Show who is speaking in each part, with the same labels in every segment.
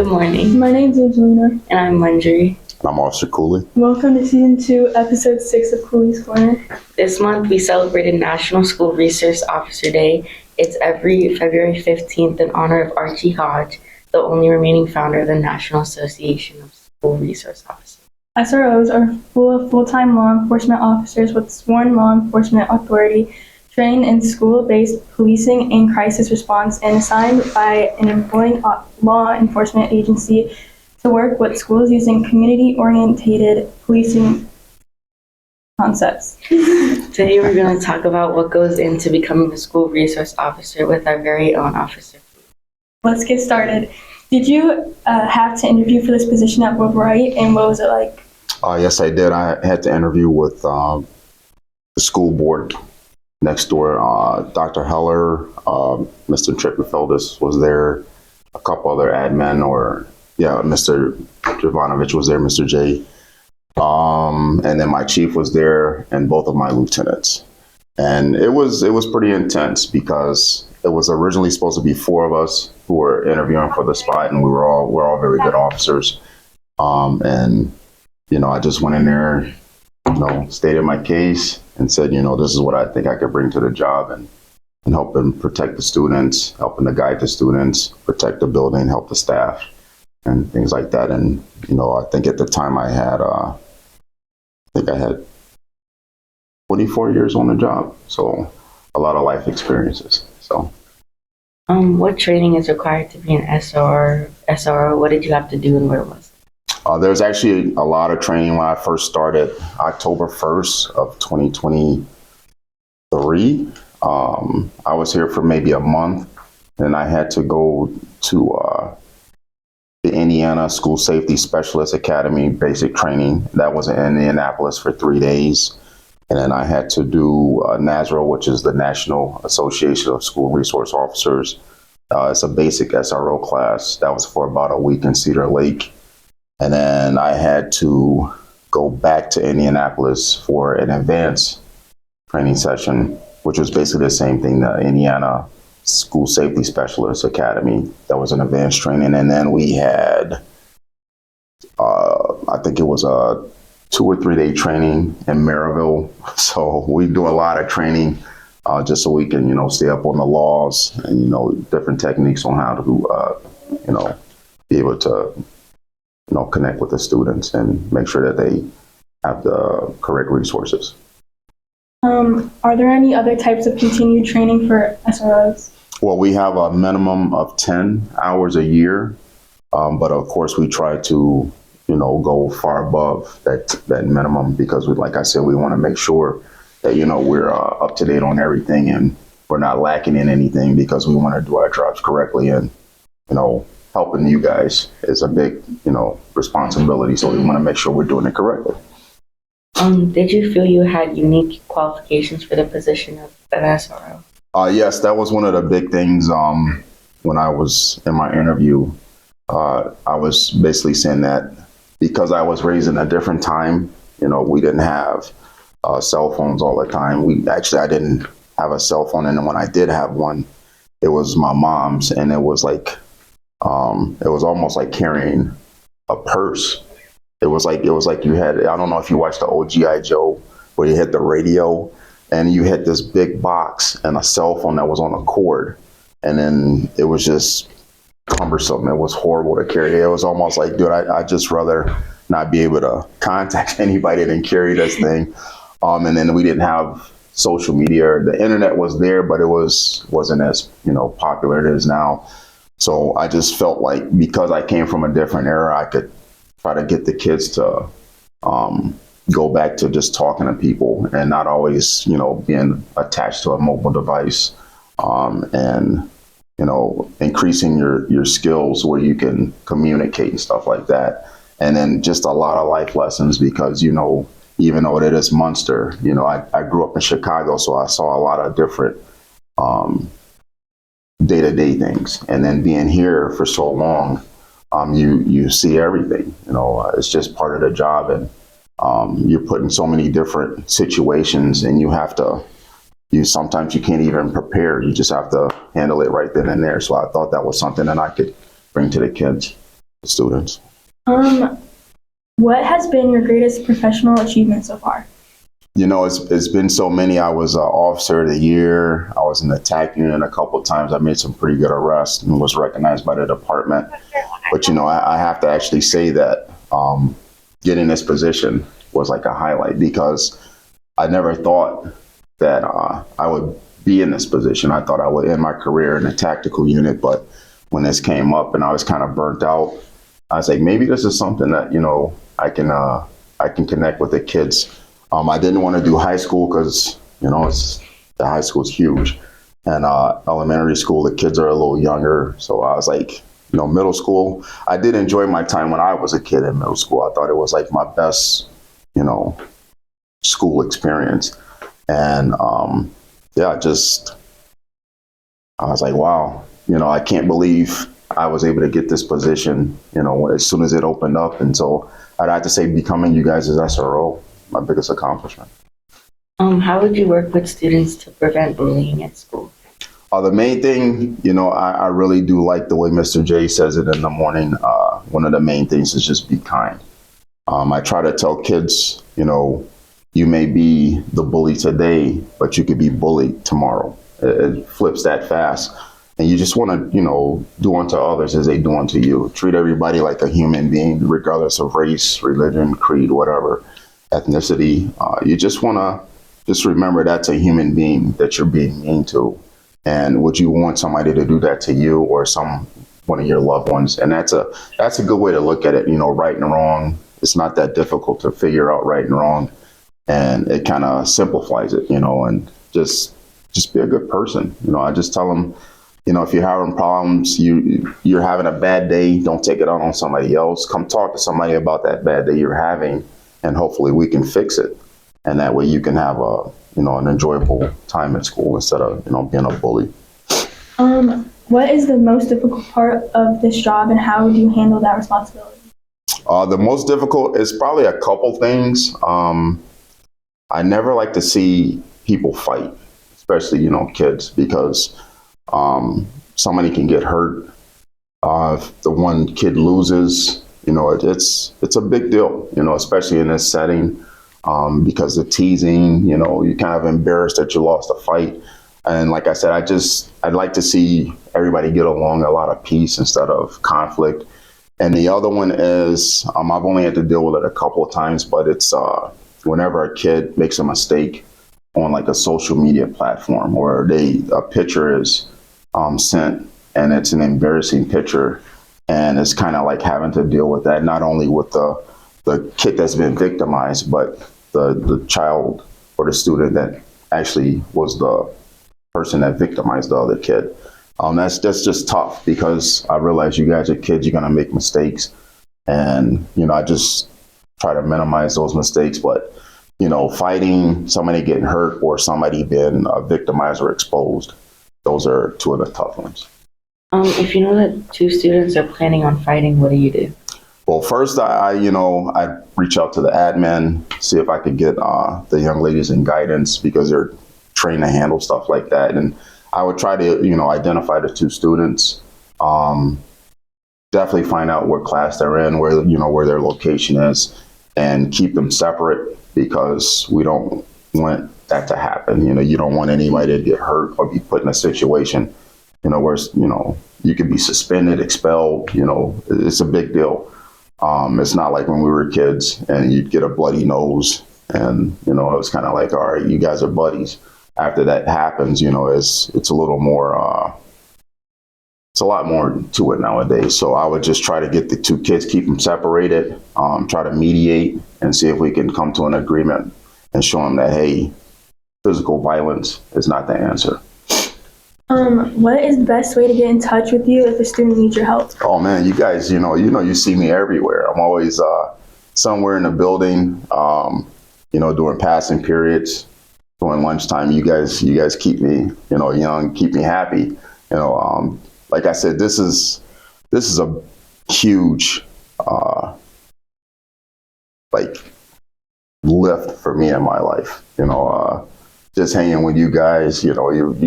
Speaker 1: Good morning.
Speaker 2: My name's Angelina.
Speaker 1: And I'm Manjari.
Speaker 3: I'm Officer Cooley.
Speaker 2: Welcome to Season 2, Episode 6 of Cooley's Corner.
Speaker 1: This month we celebrated National School Resource Officer Day. It's every February 15th in honor of Archie Hodge, the only remaining founder of the National Association of School Resource Officers.
Speaker 2: SROs are full-time law enforcement officers with sworn law enforcement authority, trained in school-based policing and crisis response, and assigned by an employing law enforcement agency to work with schools using community-oriented policing concepts.
Speaker 1: Today we're going to talk about what goes into becoming a school resource officer with our very own officer.
Speaker 2: Let's get started. Did you have to interview for this position at Will Wright, and what was it like?
Speaker 3: Yes, I did. I had to interview with the school board next door. Dr. Heller, Mr. Tripperfeldis was there, a couple other admin, Mr. Jovanovich was there, Mr. J. And then my chief was there and both of my lieutenants. And it was pretty intense because it was originally supposed to be 4 of us who were interviewing for the spot, and we're all very good officers. I just went in there, stated my case and said, this is what I think I could bring to the job and help them protect the students, helping to guide the students, protect the building, help the staff, and things like that. And, I think at the time I had 24 years on the job. So a lot of life experiences. So.
Speaker 1: What training is required to be an SRO? What did you have to do and where was it?
Speaker 3: There's actually a lot of training when I first started, October 1st of 2023. I was here for maybe a month, and I had to go to the Indiana School Safety Specialist Academy basic training. That was in Indianapolis for 3 days. And then I had to do NASRO, which is the National Association of School Resource Officers. It's a basic SRO class. That was for about a week in Cedar Lake. And then I had to go back to Indianapolis for an advanced training session, which was basically the same thing, the Indiana School Safety Specialist Academy. That was an advanced training. And then we had, I think it was a 2 or 3 day training in Maryville. So we do a lot of training just so we can, stay up on the laws and, different techniques on how to, be able to, connect with the students and make sure that they have the correct resources.
Speaker 2: Are there any other types of continued training for SROs?
Speaker 3: Well, we have a minimum of 10 hours a year, but of course we try to, go far above that minimum because, like I said, we want to make sure that, we're up to date on everything and we're not lacking in anything because we want to do our jobs correctly. And, helping you guys is a big, responsibility. So we want to make sure we're doing it correctly.
Speaker 1: Did you feel you had unique qualifications for the position of an SRO?
Speaker 3: Yes, that was one of the big things when I was in my interview. I was basically saying that because I was raised in a different time, we didn't have cell phones all the time. I didn't have a cell phone, and then when I did have one, it was my mom's, and it was like, it was almost like carrying a purse. It was like you had, I don't know if you watched the old G.I. Joe where you had the radio and you had this big box and a cell phone that was on a cord. And then it was just cumbersome. It was horrible to carry. It was almost like, dude, I'd just rather not be able to contact anybody than carry this thing. And then we didn't have social media. The internet was there, but it wasn't as, popular as it is now. So I just felt like because I came from a different era, I could try to get the kids to go back to just talking to people and not always, being attached to a mobile device, and, increasing your skills where you can communicate and stuff like that. And then just a lot of life lessons because, even though it is Munster, I grew up in Chicago, so I saw a lot of different day-to-day things. And then being here for so long, you see everything. It's just part of the job, and you're put in so many different situations, and sometimes you can't even prepare. You just have to handle it right then and there. So I thought that was something that I could bring to the kids. students.
Speaker 2: What has been your greatest professional achievement so far?
Speaker 3: You know, it's been so many. I was officer of the year. I was in the TAC unit a couple of times. I made some pretty good arrests and was recognized by the department. But, you know, I have to actually say that getting this position was like a highlight, because I never thought that I would be in this position. I thought I would end my career in a tactical unit, but when this came up and I was kind of burnt out, I was like, maybe this is something that, you know, I can connect with the kids. I didn't want to do high school because, you know, the high school is huge, and elementary school, the kids are a little younger. So I was like, you know, middle school, I did enjoy my time when I was a kid in middle school. I thought it was like my best, you know, school experience. And yeah, I was like, wow, you know, I can't believe I was able to get this position, you know, as soon as it opened up. And so I'd have to say becoming you guys' SRO, my biggest accomplishment.
Speaker 1: How would you work with students to prevent bullying at school?
Speaker 3: The main thing, you know, I really do like the way Mr. J says it in the morning. One of the main things is just be kind. I try to tell kids, you know, you may be the bully today, but you could be bullied tomorrow. It flips that fast. And you just want to, you know, do unto others as they do unto you. Treat everybody like a human being, regardless of race, religion, creed, whatever, ethnicity. You just want to just remember that's a human being that you're being mean to. And would you want somebody to do that to you or one of your loved ones? And that's a good way to look at it. You know, right and wrong. It's not that difficult to figure out right and wrong, and it kind of simplifies it. You know, and just be a good person. You know, I just tell them, you know, if you're having problems, you're having a bad day, don't take it out on somebody else. Come talk to somebody about that bad day you're having, and hopefully we can fix it. And that way you can have an enjoyable time at school instead of, you know, being a bully.
Speaker 2: What is the most difficult part of this job, and how would you handle that responsibility?
Speaker 3: The most difficult is probably a couple things. I never like to see people fight, especially, you know, kids, because somebody can get hurt. If the one kid loses, you know, it's a big deal, you know, especially in this setting, because the teasing, you know, you're kind of embarrassed that you lost a fight. And like I said, I'd like to see everybody get along, a lot of peace instead of conflict. And the other one is, I've only had to deal with it a couple of times, but it's whenever a kid makes a mistake on like a social media platform, or a picture is sent and it's an embarrassing picture, and it's kind of like having to deal with that, not only with the kid that's been victimized, but the child or the student that actually was the person that victimized the other kid. That's just tough, because I realize you guys are kids, you're gonna make mistakes, and you know, I just try to minimize those mistakes. But you know, fighting, somebody getting hurt, or somebody being victimized or exposed, those are two of the tough ones.
Speaker 1: If you know that two students are planning on fighting, what do you do?
Speaker 3: Well, first, I reach out to the admin, see if I could get the young ladies in guidance, because they're trained to handle stuff like that. And I would try to, you know, identify the two students, definitely find out what class they're in, where their location is, and keep them separate, because we don't want that to happen. You know, you don't want anybody to get hurt or be put in a situation, you know, where, you know, you could be suspended, expelled. You know, it's a big deal. It's not like when we were kids and you'd get a bloody nose and, you know, it was kind of like, all right, you guys are buddies. After that happens, you know, it's a little more, it's a lot more to it nowadays. So I would just try to get the two kids, keep them separated, try to mediate and see if we can come to an agreement and show them that, hey, physical violence is not the answer.
Speaker 2: What is the best way to get in touch with you if a student needs your help?
Speaker 3: Oh man, you guys, you see me everywhere. I'm always somewhere in the building, during passing periods, during lunchtime. You guys keep me, young, keep me happy. Like I said, this is a huge lift for me in my life. Just hanging with you guys, you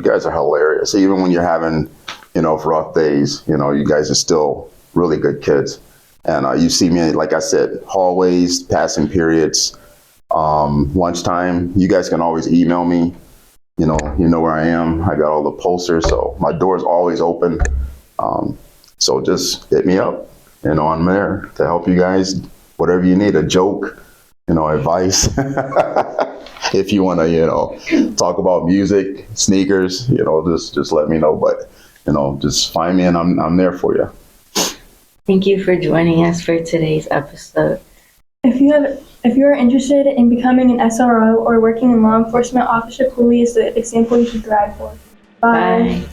Speaker 3: guys are hilarious. Even when you're having, rough days, you guys are still really good kids. And you see me, like I said, hallways, passing periods, lunchtime. You guys can always email me. You know where I am. I got all the posters, so my door's always open. So just hit me up. I'm there to help you guys. Whatever you need, a joke, advice. If you want to, talk about music, sneakers, just let me know. But, just find me and I'm there for you.
Speaker 1: Thank you for joining us for today's episode.
Speaker 2: If you are interested in becoming an SRO or working in law enforcement, Officer Cooley is the example you should thrive for. Bye.
Speaker 1: Bye.